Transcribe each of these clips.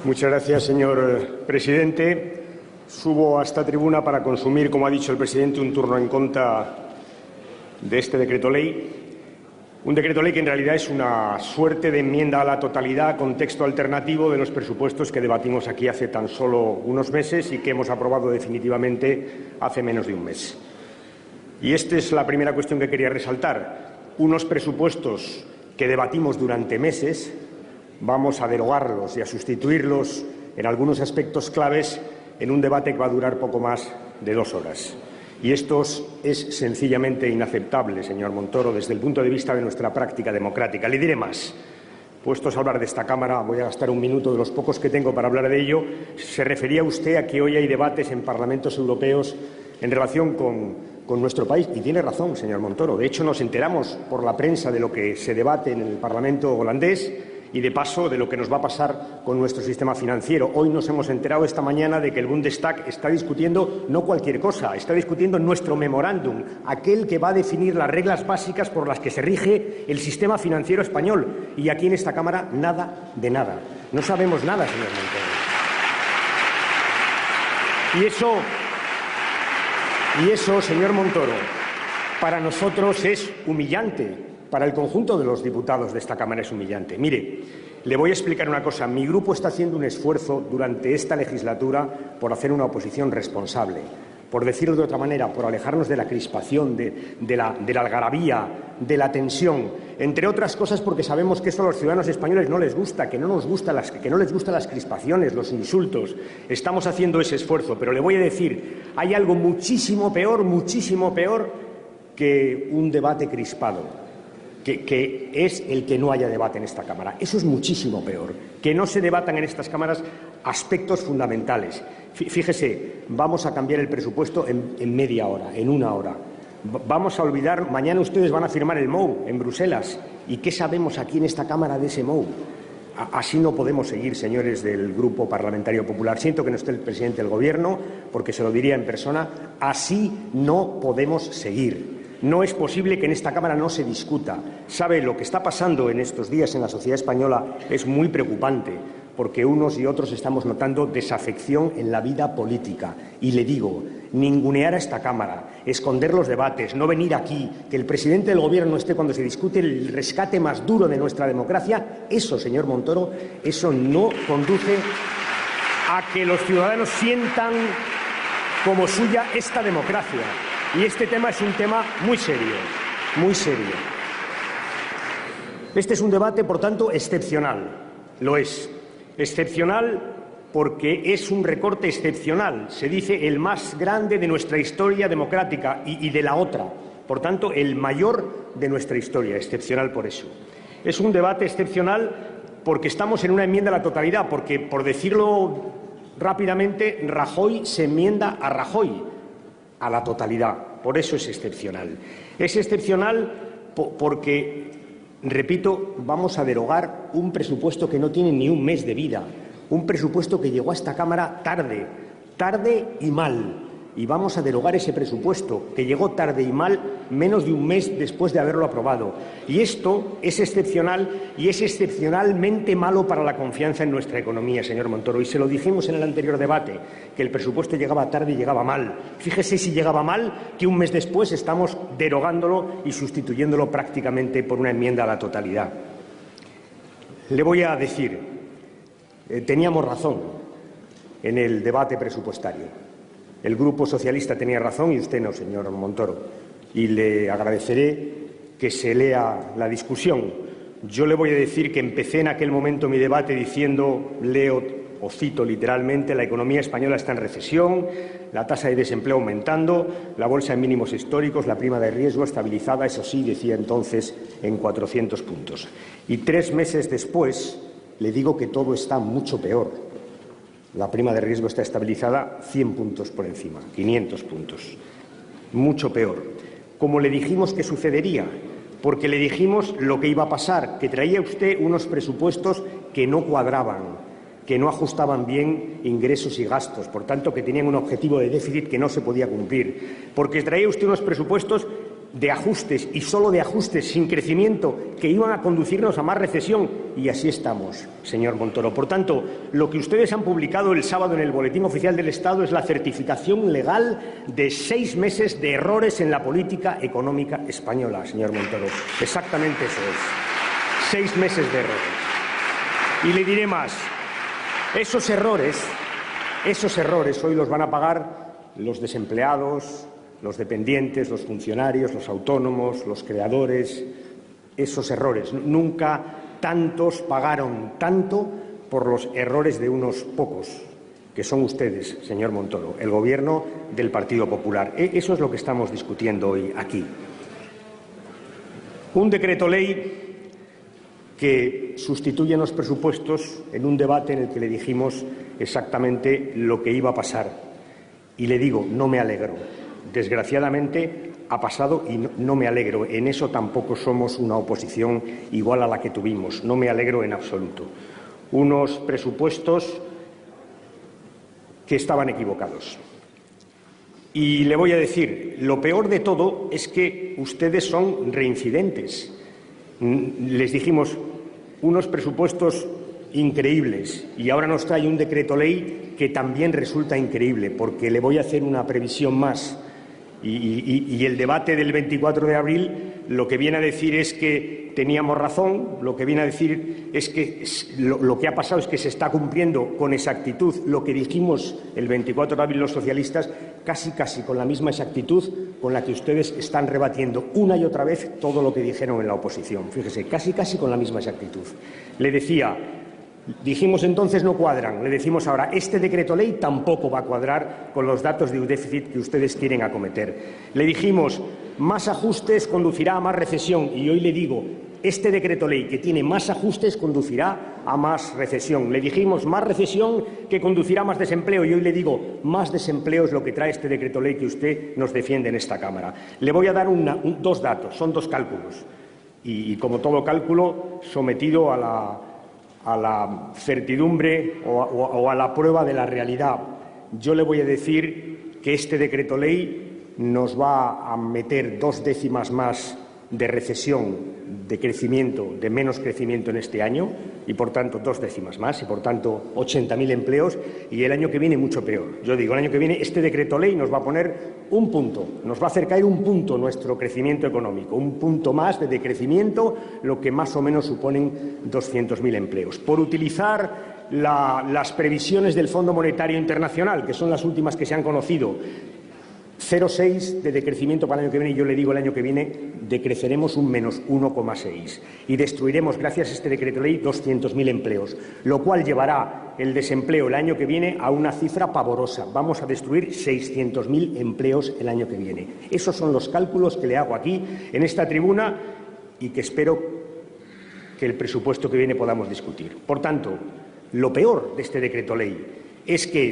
Muchas gracias, señor presidente. Subo a esta tribuna para consumir, como ha dicho el presidente, un turno en contra de este decreto ley. Un decreto ley que en realidad es una suerte de enmienda a la totalidad con texto alternativo de los presupuestos que debatimos aquí hace tan solo unos meses y que hemos aprobado definitivamente hace menos de un mes. Y esta es la primera cuestión que quería resaltar. Unos presupuestos que debatimos durante meses, vamos a derogarlos y a sustituirlos en algunos aspectos claves en un debate que va a durar poco más de 2 horas. Y esto es sencillamente inaceptable, señor Montoro, desde el punto de vista de nuestra práctica democrática. Le diré más. Puestos a hablar de esta Cámara, voy a gastar un minuto de los pocos que tengo para hablar de ello. ¿Se refería usted a que hoy hay debates en parlamentos europeos en relación con nuestro país? Y tiene razón, señor Montoro. De hecho, nos enteramos por la prensa de lo que se debate en el Parlamento holandés y, de paso, de lo que nos va a pasar con nuestro sistema financiero. Hoy nos hemos enterado esta mañana de que el Bundestag está discutiendo no cualquier cosa, está discutiendo nuestro memorándum, aquel que va a definir las reglas básicas por las que se rige el sistema financiero español. Y aquí en esta Cámara nada de nada. No sabemos nada, señor Montoro. Y eso, señor Montoro, para nosotros es humillante. Para el conjunto de los diputados de esta Cámara es humillante. Mire, le voy a explicar una cosa. Mi grupo está haciendo un esfuerzo durante esta legislatura por hacer una oposición responsable, por decirlo de otra manera, por alejarnos de la crispación, de la algarabía, de la tensión, entre otras cosas porque sabemos que eso a los ciudadanos españoles no les gusta, que no les gustan las crispaciones, los insultos. Estamos haciendo ese esfuerzo, pero le voy a decir, hay algo muchísimo peor que un debate crispado. Que es el que no haya debate en esta Cámara. Eso es muchísimo peor, que no se debatan en estas cámaras aspectos fundamentales. Fíjese, vamos a cambiar el presupuesto en media hora, en 1 hora. Vamos a olvidar, mañana ustedes van a firmar el MOU en Bruselas. ¿Y qué sabemos aquí en esta Cámara de ese MOU? Así no podemos seguir, señores del Grupo Parlamentario Popular. Siento que no esté el presidente del Gobierno, porque se lo diría en persona. Así no podemos seguir. No es posible que en esta Cámara no se discuta. Sabe, lo que está pasando en estos días en la sociedad española es muy preocupante, porque unos y otros estamos notando desafección en la vida política. Y le digo, ningunear a esta Cámara, esconder los debates, no venir aquí, que el presidente del Gobierno esté cuando se discute el rescate más duro de nuestra democracia, eso, señor Montoro, eso no conduce a que los ciudadanos sientan como suya esta democracia. Y este tema es un tema muy serio, muy serio. Este es un debate, por tanto, excepcional. Lo es. Excepcional porque es un recorte excepcional. Se dice el más grande de nuestra historia democrática y de la otra. Por tanto, el mayor de nuestra historia. Excepcional por eso. Es un debate excepcional porque estamos en una enmienda a la totalidad, porque, por decirlo rápidamente, Rajoy se enmienda a Rajoy. A la totalidad. Por eso es excepcional. Es excepcional porque, repito, vamos a derogar un presupuesto que no tiene ni un mes de vida, un presupuesto que llegó a esta Cámara tarde y mal. Y vamos a derogar ese presupuesto que llegó tarde y mal menos de un mes después de haberlo aprobado. Y esto es excepcional y es excepcionalmente malo para la confianza en nuestra economía, señor Montoro. Y se lo dijimos en el anterior debate, que el presupuesto llegaba tarde y llegaba mal. Fíjese si llegaba mal, que un mes después estamos derogándolo y sustituyéndolo prácticamente por una enmienda a la totalidad. Le voy a decir, teníamos razón en el debate presupuestario. El Grupo Socialista tenía razón y usted no, señor Montoro. Y le agradeceré que se lea la discusión. Yo le voy a decir que empecé en aquel momento mi debate diciendo, leo o cito literalmente, la economía española está en recesión, la tasa de desempleo aumentando, la bolsa en mínimos históricos, la prima de riesgo estabilizada, eso sí, decía entonces, en 400 puntos. Y 3 meses después le digo que todo está mucho peor. La prima de riesgo está estabilizada 100 puntos por encima, 500 puntos. Mucho peor. Como le dijimos que sucedería, porque le dijimos lo que iba a pasar, que traía usted unos presupuestos que no cuadraban, que no ajustaban bien ingresos y gastos, por tanto, que tenían un objetivo de déficit que no se podía cumplir, porque traía usted unos presupuestos de ajustes y solo de ajustes sin crecimiento que iban a conducirnos a más recesión, y así estamos, señor Montoro. Por tanto, lo que ustedes han publicado el sábado en el Boletín Oficial del Estado es la certificación legal de 6 meses de errores en la política económica española, señor Montoro. Exactamente eso es. 6 meses de errores. Y le diré más. Esos errores hoy los van a pagar los desempleados, los dependientes, los funcionarios, los autónomos, los creadores. Esos errores. Nunca tantos pagaron tanto por los errores de unos pocos, que son ustedes, señor Montoro, el Gobierno del Partido Popular. Eso es lo que estamos discutiendo hoy aquí. Un decreto ley que sustituye los presupuestos en un debate en el que le dijimos exactamente lo que iba a pasar. Y le digo, no me alegro. Desgraciadamente ha pasado y no me alegro. En eso tampoco somos una oposición igual a la que tuvimos. No me alegro en absoluto. Unos presupuestos que estaban equivocados. Y le voy a decir, lo peor de todo es que ustedes son reincidentes. Les dijimos unos presupuestos increíbles y ahora nos trae un decreto ley que también resulta increíble, porque le voy a hacer una previsión más. Y el debate del 24 de abril lo que viene a decir es que teníamos razón, lo que viene a decir es que lo que ha pasado es que se está cumpliendo con exactitud lo que dijimos el 24 de abril los socialistas, casi con la misma exactitud con la que ustedes están rebatiendo una y otra vez todo lo que dijeron en la oposición. Fíjese, casi con la misma exactitud. Le decía, dijimos entonces no cuadran, le decimos ahora, este decreto ley tampoco va a cuadrar con los datos de déficit que ustedes quieren acometer. Le dijimos, más ajustes conducirá a más recesión, y hoy le digo, este decreto ley que tiene más ajustes conducirá a más recesión. Le dijimos más recesión que conducirá a más desempleo, y hoy le digo, más desempleo es lo que trae este decreto ley que usted nos defiende en esta Cámara. Le voy a dar dos datos, son dos cálculos, y como todo cálculo sometido a la certidumbre o a la prueba de la realidad. Yo le voy a decir que este decreto ley nos va a meter 2 décimas más de recesión, de crecimiento, de menos crecimiento en este año, y por tanto 2 décimas más, y por tanto 80.000 empleos, y el año que viene mucho peor. Yo digo, el año que viene este decreto ley nos va a poner un punto, nos va a hacer caer un punto nuestro crecimiento económico, un punto más de decrecimiento, lo que más o menos suponen 200.000 empleos. Por utilizar las previsiones del Fondo Monetario Internacional, que son las últimas que se han conocido, 0,6 de decrecimiento para el año que viene, y yo le digo el año que viene decreceremos un menos 1,6 y destruiremos, gracias a este decreto ley, 200.000 empleos, lo cual llevará el desempleo el año que viene a una cifra pavorosa. Vamos a destruir 600.000 empleos el año que viene. Esos son los cálculos que le hago aquí, en esta tribuna, y que espero que el presupuesto que viene podamos discutir. Por tanto, lo peor de este decreto ley es que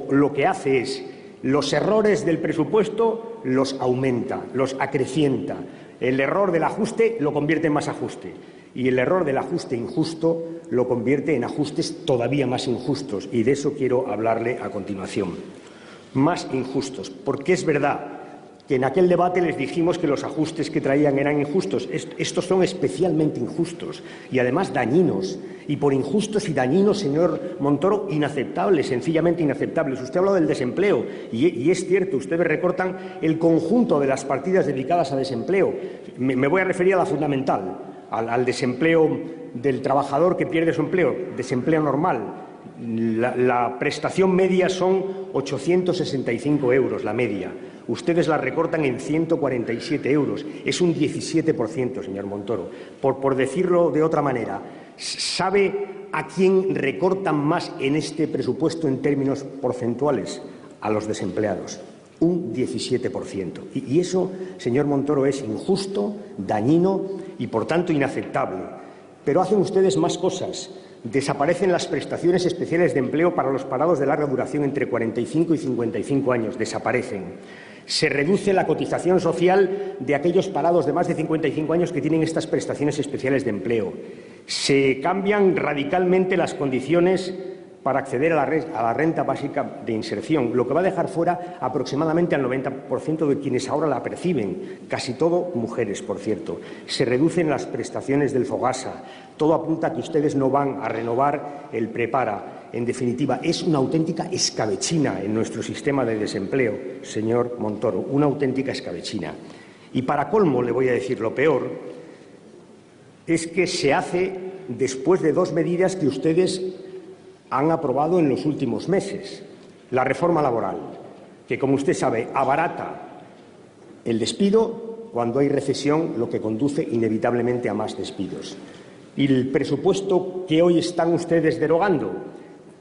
lo que hace es los errores del presupuesto los aumenta, los acrecienta. El error del ajuste lo convierte en más ajuste y el error del ajuste injusto lo convierte en ajustes todavía más injustos, y de eso quiero hablarle a continuación. Más injustos, porque es verdad que en aquel debate les dijimos que los ajustes que traían eran injustos. Estos son especialmente injustos y además dañinos. Y por injustos y dañinos, señor Montoro, inaceptables, sencillamente inaceptables. Usted ha hablado del desempleo y es cierto, ustedes recortan el conjunto de las partidas dedicadas a desempleo. Me voy a referir a la fundamental, al desempleo del trabajador que pierde su empleo, desempleo normal. La prestación media son 865 euros, la media. Ustedes la recortan en 147 euros. Es un 17%, señor Montoro. Por decirlo de otra manera, ¿sabe a quién recortan más en este presupuesto en términos porcentuales? A los desempleados. Un 17%. Y eso, señor Montoro, es injusto, dañino y, por tanto, inaceptable. Pero hacen ustedes más cosas. Desaparecen las prestaciones especiales de empleo para los parados de larga duración entre 45 y 55 años. Desaparecen. Se reduce la cotización social de aquellos parados de más de 55 años que tienen estas prestaciones especiales de empleo. Se cambian radicalmente las condiciones para acceder a la renta básica de inserción, lo que va a dejar fuera aproximadamente al 90% de quienes ahora la perciben, casi todo mujeres, por cierto. Se reducen las prestaciones del Fogasa. Todo apunta a que ustedes no van a renovar el Prepara. En definitiva, es una auténtica escabechina en nuestro sistema de desempleo, señor Montoro, una auténtica escabechina. Y para colmo, le voy a decir lo peor, es que se hace después de dos medidas que ustedes han aprobado en los últimos meses. La reforma laboral, que, como usted sabe, abarata el despido cuando hay recesión, lo que conduce inevitablemente a más despidos. Y el presupuesto que hoy están ustedes derogando,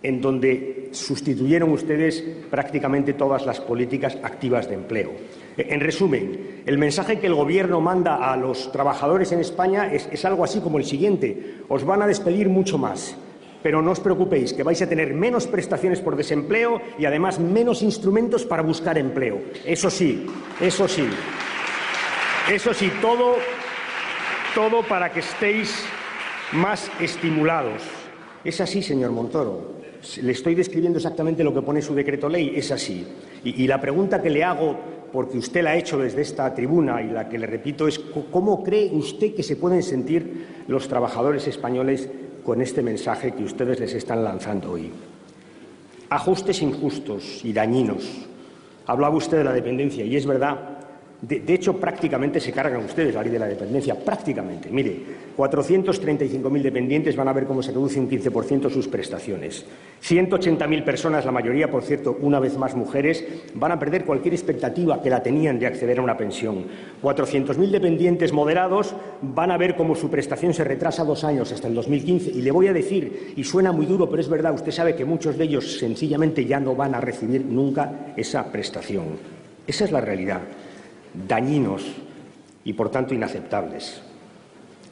en donde sustituyeron ustedes prácticamente todas las políticas activas de empleo. En resumen, el mensaje que el Gobierno manda a los trabajadores en España es algo así como el siguiente: os van a despedir mucho más, pero no os preocupéis, que vais a tener menos prestaciones por desempleo y además menos instrumentos para buscar empleo. Eso sí, todo para que estéis más estimulados. Es así, señor Montoro. Le estoy describiendo exactamente lo que pone su decreto ley. Es así. Y la pregunta que le hago, porque usted la ha hecho desde esta tribuna y la que le repito, es ¿cómo cree usted que se pueden sentir los trabajadores españoles con este mensaje que ustedes les están lanzando hoy? Ajustes injustos y dañinos. Hablaba usted de la dependencia y es verdad. De hecho, prácticamente se cargan ustedes la ley de la dependencia, prácticamente. Mire, 435.000 dependientes van a ver cómo se reduce un 15% sus prestaciones. 180.000 personas, la mayoría, por cierto, una vez más mujeres, van a perder cualquier expectativa que la tenían de acceder a una pensión. 400.000 dependientes moderados van a ver cómo su prestación se retrasa 2 años, hasta el 2015. Y le voy a decir, y suena muy duro, pero es verdad, usted sabe que muchos de ellos sencillamente ya no van a recibir nunca esa prestación. Esa es la realidad. Dañinos y, por tanto, inaceptables.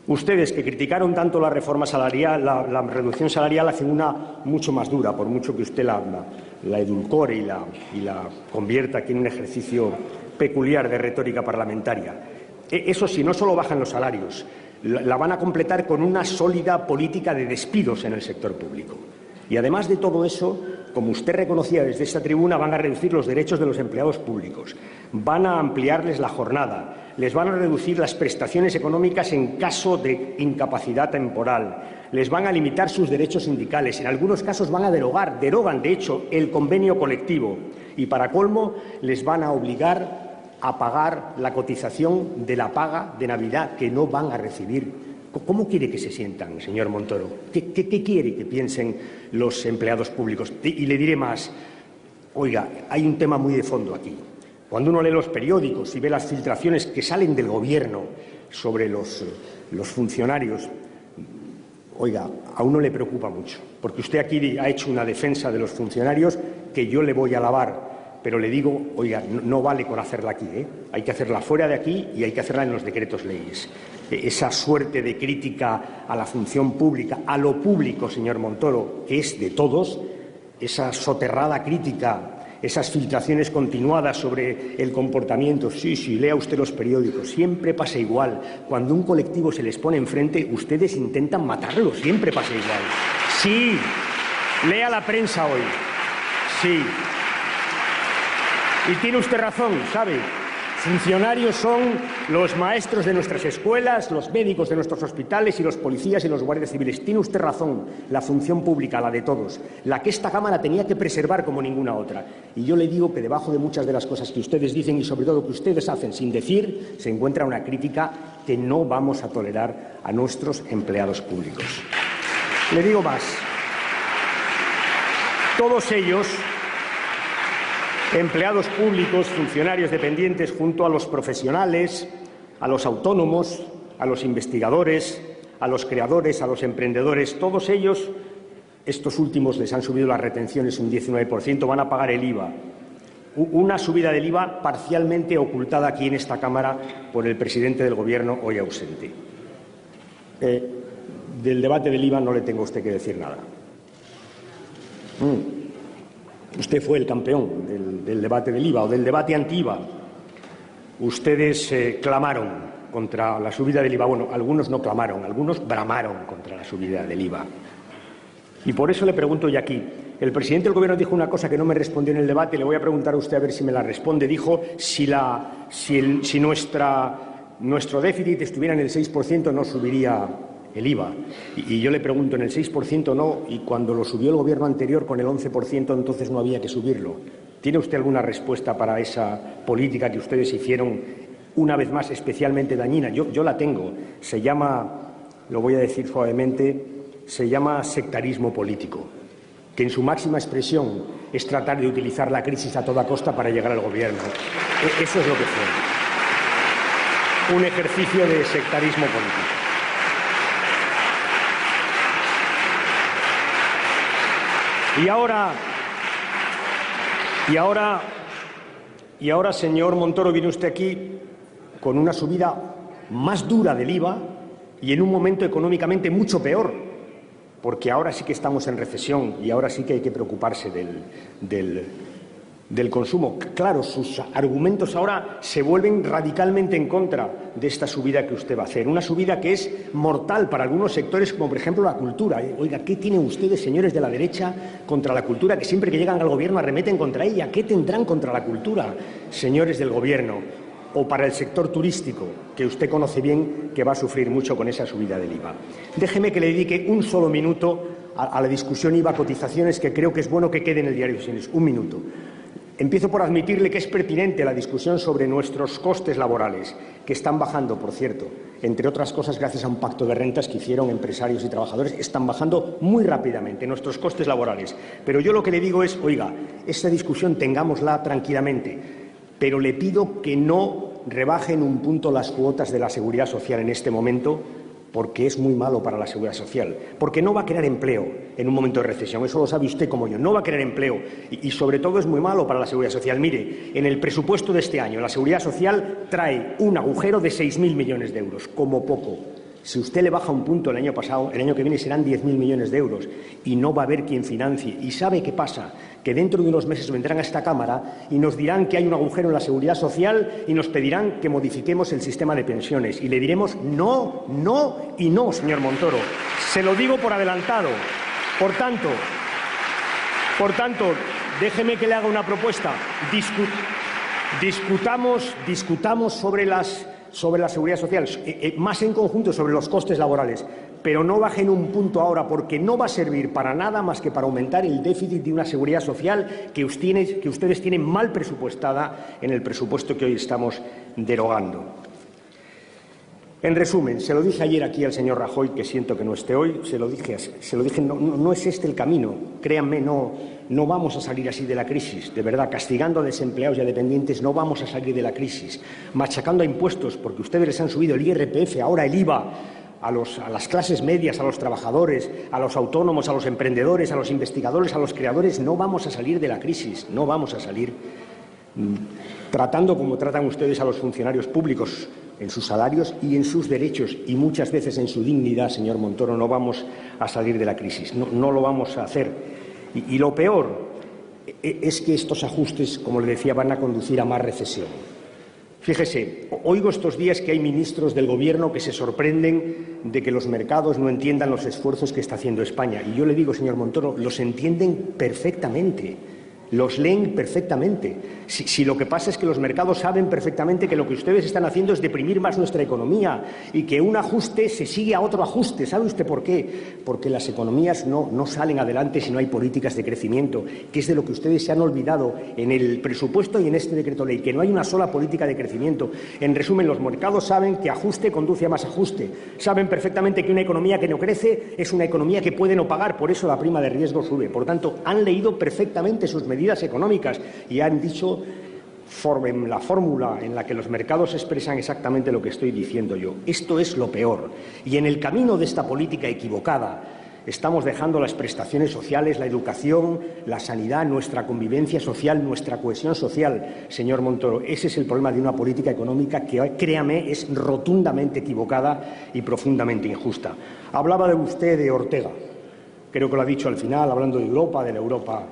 Ustedes, que criticaron tanto la reforma salarial, la reducción salarial, hacen una mucho más dura, por mucho que usted la edulcore y la convierta aquí en un ejercicio peculiar de retórica parlamentaria. Eso sí, no solo bajan los salarios, la van a completar con una sólida política de despidos en el sector público. Y además de todo eso, como usted reconocía desde esta tribuna, van a reducir los derechos de los empleados públicos, van a ampliarles la jornada, les van a reducir las prestaciones económicas en caso de incapacidad temporal, les van a limitar sus derechos sindicales, en algunos casos derogan de hecho el convenio colectivo y, para colmo, les van a obligar a pagar la cotización de la paga de Navidad que no van a recibir. ¿Cómo quiere que se sientan, señor Montoro? ¿Qué quiere que piensen los empleados públicos? Y le diré más. Oiga, hay un tema muy de fondo aquí. Cuando uno lee los periódicos y ve las filtraciones que salen del Gobierno sobre los funcionarios, oiga, a uno le preocupa mucho, porque usted aquí ha hecho una defensa de los funcionarios que yo le voy a alabar, pero le digo, oiga, no vale con hacerla aquí, ¿eh? Hay que hacerla fuera de aquí y hay que hacerla en los decretos leyes. Esa suerte de crítica a la función pública, a lo público, señor Montoro, que es de todos, esa soterrada crítica, esas filtraciones continuadas sobre el comportamiento. Sí, lea usted los periódicos, siempre pasa igual. Cuando un colectivo se les pone enfrente, ustedes intentan matarlo, siempre pasa igual. Sí, lea la prensa hoy. Sí. Y tiene usted razón, ¿sabe? Funcionarios son los maestros de nuestras escuelas, los médicos de nuestros hospitales y los policías y los guardias civiles. Tiene usted razón, la función pública, la de todos, la que esta Cámara tenía que preservar como ninguna otra. Y yo le digo que debajo de muchas de las cosas que ustedes dicen y sobre todo que ustedes hacen sin decir, se encuentra una crítica que no vamos a tolerar a nuestros empleados públicos. Le digo más. Todos ellos, empleados públicos, funcionarios dependientes, junto a los profesionales, a los autónomos, a los investigadores, a los creadores, a los emprendedores, todos ellos, estos últimos les han subido las retenciones un 19%, van a pagar el IVA. Una subida del IVA parcialmente ocultada aquí en esta Cámara por el presidente del Gobierno, hoy ausente. Del debate del IVA no le tengo a usted que decir nada. Usted fue el campeón del debate del IVA o del debate anti-IVA. Ustedes clamaron contra la subida del IVA. Bueno, algunos no clamaron, algunos bramaron contra la subida del IVA. Y por eso le pregunto yo aquí, El presidente del Gobierno dijo una cosa que no me respondió en el debate, le voy a preguntar a usted a ver si me la responde. Dijo si nuestro déficit estuviera en el 6% no subiría el IVA. Y yo le pregunto, en el 6% no, y cuando lo subió el Gobierno anterior con el 11%, entonces no había que subirlo. ¿Tiene usted alguna respuesta para esa política que ustedes hicieron, una vez más, especialmente dañina? Yo la tengo. Se llama, lo voy a decir suavemente, se llama sectarismo político, que en su máxima expresión es tratar de utilizar la crisis a toda costa para llegar al Gobierno. Eso es lo que fue. Un ejercicio de sectarismo político. Y ahora, señor Montoro, viene usted aquí con una subida más dura del IVA y en un momento económicamente mucho peor, porque ahora sí que estamos en recesión y ahora sí que hay que preocuparse del consumo. Claro, sus argumentos ahora se vuelven radicalmente en contra de esta subida que usted va a hacer, una subida que es mortal para algunos sectores, como por ejemplo la cultura. Oiga, ¿qué tienen ustedes, señores de la derecha, contra la cultura, que siempre que llegan al Gobierno arremeten contra ella? ¿Qué tendrán contra la cultura, señores del Gobierno? O para el sector turístico, que usted conoce bien que va a sufrir mucho con esa subida del IVA. Déjeme que le dedique un solo minuto a la discusión IVA-cotizaciones, que creo que es bueno que quede en el diario de sesiones. Un minuto. Empiezo por admitirle que es pertinente la discusión sobre nuestros costes laborales, que están bajando, por cierto, entre otras cosas gracias a un pacto de rentas que hicieron empresarios y trabajadores. Están bajando muy rápidamente nuestros costes laborales. Pero yo lo que le digo es, oiga, esta discusión tengámosla tranquilamente, pero le pido que no rebajen un punto las cuotas de la Seguridad Social en este momento, porque es muy malo para la Seguridad Social, porque no va a crear empleo en un momento de recesión. Eso lo sabe usted como yo. No va a crear empleo y sobre todo es muy malo para la Seguridad Social. Mire, en el presupuesto de este año la Seguridad Social trae un agujero de 6.000 millones de euros, como poco. Si usted le baja un punto el año pasado, el año que viene serán 10.000 millones de euros y no va a haber quien financie. ¿Y sabe qué pasa? Que dentro de unos meses vendrán a esta Cámara y nos dirán que hay un agujero en la Seguridad Social y nos pedirán que modifiquemos el sistema de pensiones. Y le diremos no, no y no, señor Montoro. Se lo digo por adelantado. Por tanto, déjeme que le haga una propuesta. Discutamos sobre la Seguridad Social, más en conjunto sobre los costes laborales, pero no bajen un punto ahora, porque no va a servir para nada más que para aumentar el déficit de una Seguridad Social que ustedes tienen mal presupuestada en el presupuesto que hoy estamos derogando. En resumen, se lo dije ayer aquí al señor Rajoy, que siento que no esté hoy, se lo dije, no es este el camino, créanme, no vamos a salir así de la crisis, de verdad, castigando a desempleados y a dependientes no vamos a salir de la crisis, machacando a impuestos, porque ustedes les han subido el IRPF, ahora el IVA, a las clases medias, a los trabajadores, a los autónomos, a los emprendedores, a los investigadores, a los creadores, no vamos a salir de la crisis, no vamos a salir tratando como tratan ustedes a los funcionarios públicos, en sus salarios y en sus derechos y muchas veces en su dignidad, señor Montoro. No vamos a salir de la crisis, no lo vamos a hacer. Y lo peor es que estos ajustes, como le decía, van a conducir a más recesión. Fíjese, oigo estos días que hay ministros del Gobierno que se sorprenden de que los mercados no entiendan los esfuerzos que está haciendo España. Y yo le digo, señor Montoro, los entienden perfectamente. Los leen perfectamente. Si lo que pasa es que los mercados saben perfectamente que lo que ustedes están haciendo es deprimir más nuestra economía y que un ajuste se sigue a otro ajuste. ¿Sabe usted por qué? Porque las economías no salen adelante si no hay políticas de crecimiento, que es de lo que ustedes se han olvidado en el presupuesto y en este decreto ley, que no hay una sola política de crecimiento. En resumen, los mercados saben que ajuste conduce a más ajuste. Saben perfectamente que una economía que no crece es una economía que puede no pagar, por eso la prima de riesgo sube. Por tanto, han leído perfectamente sus medidas económicas y han dicho la fórmula en la que los mercados expresan exactamente lo que estoy diciendo yo. Esto es lo peor. Y en el camino de esta política equivocada estamos dejando las prestaciones sociales, la educación, la sanidad, nuestra convivencia social, nuestra cohesión social. Señor Montoro, ese es el problema de una política económica que, créame, es rotundamente equivocada y profundamente injusta. Hablaba usted de Ortega. Creo que lo ha dicho al final, hablando de Europa, de la Europa.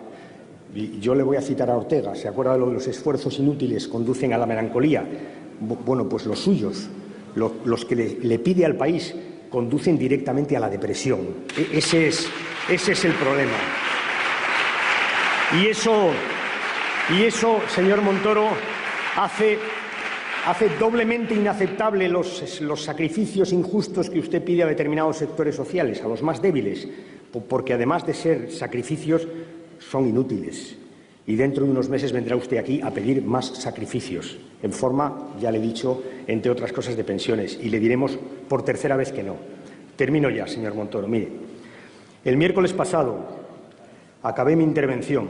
Y yo le voy a citar a Ortega. ¿Se acuerda de lo de los esfuerzos inútiles conducen a la melancolía? Bueno, pues los suyos, los que le pide al país, conducen directamente a la depresión. Ese es el problema. Y eso, señor Montoro, hace doblemente inaceptable los sacrificios injustos que usted pide a determinados sectores sociales, a los más débiles, porque además de ser sacrificios, son inútiles. Y dentro de unos meses vendrá usted aquí a pedir más sacrificios, en forma, ya le he dicho, entre otras cosas, de pensiones. Y le diremos por tercera vez que no. Termino ya, señor Montoro. Mire, el miércoles pasado acabé mi intervención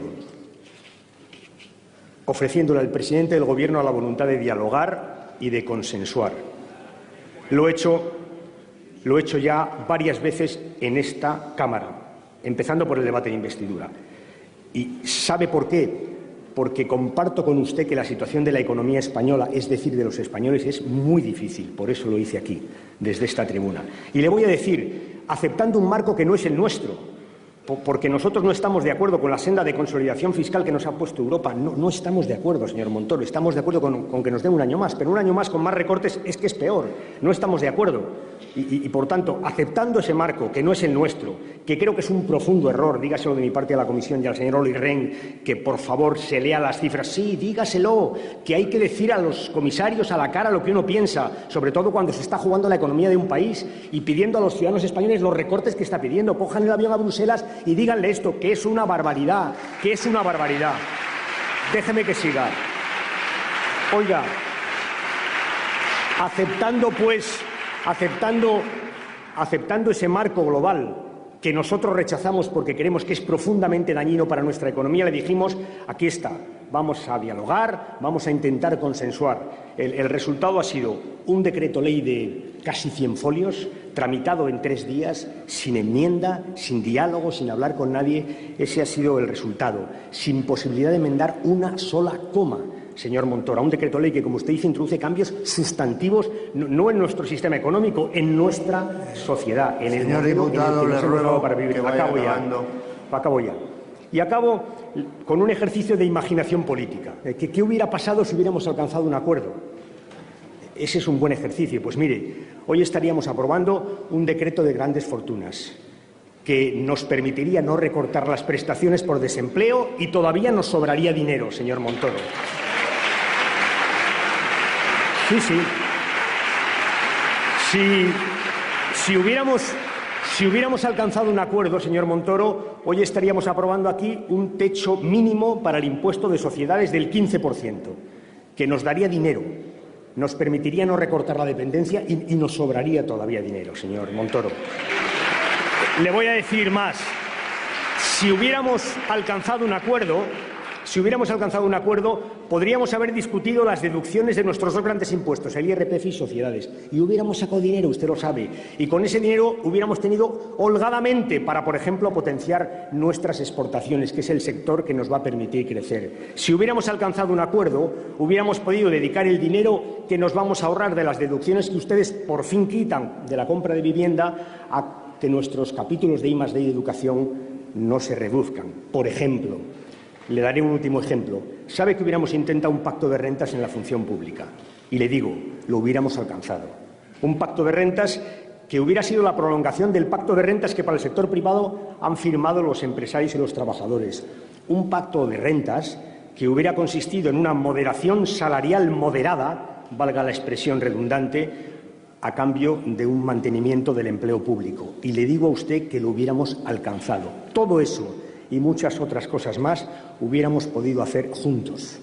ofreciéndole al presidente del Gobierno la voluntad de dialogar y de consensuar. Lo he hecho ya varias veces en esta Cámara, empezando por el debate de investidura. ¿Y sabe por qué? Porque comparto con usted que la situación de la economía española, es decir, de los españoles, es muy difícil. Por eso lo hice aquí, desde esta tribuna. Y le voy a decir, aceptando un marco que no es el nuestro, porque nosotros no estamos de acuerdo con la senda de consolidación fiscal que nos ha puesto Europa. No estamos de acuerdo, señor Montoro. Estamos de acuerdo con que nos den un año más, pero un año más con más recortes es que es peor. No estamos de acuerdo. Y, por tanto, aceptando ese marco, que no es el nuestro, que creo que es un profundo error, dígaselo de mi parte a la Comisión y al señor Olli Rehn, que por favor se lea las cifras. Sí, dígaselo, que hay que decir a los comisarios a la cara lo que uno piensa, sobre todo cuando se está jugando la economía de un país y pidiendo a los ciudadanos españoles los recortes que está pidiendo. Cojan el avión a Bruselas y díganle esto, que es una barbaridad, que es una barbaridad. Déjeme que siga. Oiga, aceptando ese marco global que nosotros rechazamos porque creemos que es profundamente dañino para nuestra economía, le dijimos, aquí está, vamos a dialogar, vamos a intentar consensuar. El resultado ha sido un decreto ley de casi 100 folios, tramitado en 3 días, sin enmienda, sin diálogo, sin hablar con nadie. Ese ha sido el resultado, sin posibilidad de enmendar una sola coma. Señor Montoro, un decreto ley que, como usted dice, introduce cambios sustantivos, no en nuestro sistema económico, en nuestra sociedad, en el modelo en el que nos hemos dado para vivir. Acabo ya. Y acabo con un ejercicio de imaginación política. ¿Qué hubiera pasado si hubiéramos alcanzado un acuerdo? Ese es un buen ejercicio. Pues mire, hoy estaríamos aprobando un decreto de grandes fortunas que nos permitiría no recortar las prestaciones por desempleo y todavía nos sobraría dinero, señor Montoro. Sí. Si hubiéramos alcanzado un acuerdo, señor Montoro, hoy estaríamos aprobando aquí un techo mínimo para el impuesto de sociedades del 15%, que nos daría dinero, nos permitiría no recortar la dependencia y nos sobraría todavía dinero, señor Montoro. Le voy a decir más. Si hubiéramos alcanzado un acuerdo, podríamos haber discutido las deducciones de nuestros 2 grandes impuestos, el IRPF y sociedades, y hubiéramos sacado dinero, usted lo sabe, y con ese dinero hubiéramos tenido holgadamente para, por ejemplo, potenciar nuestras exportaciones, que es el sector que nos va a permitir crecer. Si hubiéramos alcanzado un acuerdo, hubiéramos podido dedicar el dinero que nos vamos a ahorrar de las deducciones que ustedes por fin quitan de la compra de vivienda a que nuestros capítulos de I+D y de educación no se reduzcan. Por ejemplo, le daré un último ejemplo. Sabe que hubiéramos intentado un pacto de rentas en la función pública. Y le digo, lo hubiéramos alcanzado. Un pacto de rentas que hubiera sido la prolongación del pacto de rentas que para el sector privado han firmado los empresarios y los trabajadores. Un pacto de rentas que hubiera consistido en una moderación salarial moderada, valga la expresión redundante, a cambio de un mantenimiento del empleo público. Y le digo a usted que lo hubiéramos alcanzado. Todo eso y muchas otras cosas más hubiéramos podido hacer juntos.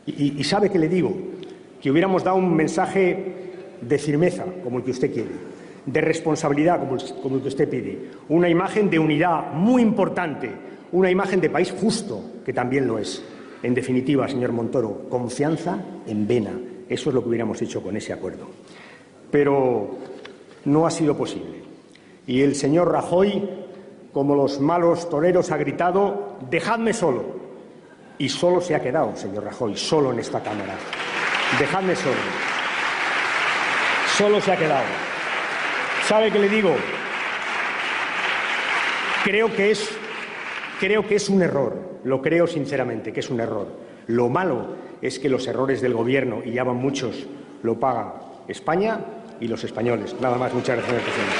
Y ¿sabe qué le digo? Que hubiéramos dado un mensaje de firmeza, como el que usted quiere, de responsabilidad, como el que usted pide, una imagen de unidad muy importante, una imagen de país justo, que también lo es. En definitiva, señor Montoro, confianza en vena. Eso es lo que hubiéramos hecho con ese acuerdo. Pero no ha sido posible. Y el señor Rajoy, como los malos toreros, ha gritado, dejadme solo. Y solo se ha quedado, señor Rajoy, solo en esta Cámara. Dejadme solo. Solo se ha quedado. ¿Sabe qué le digo? Creo que es un error. Lo creo sinceramente que es un error. Lo malo es que los errores del Gobierno, y ya van muchos, lo paga España y los españoles. Nada más. Muchas gracias, señor presidente.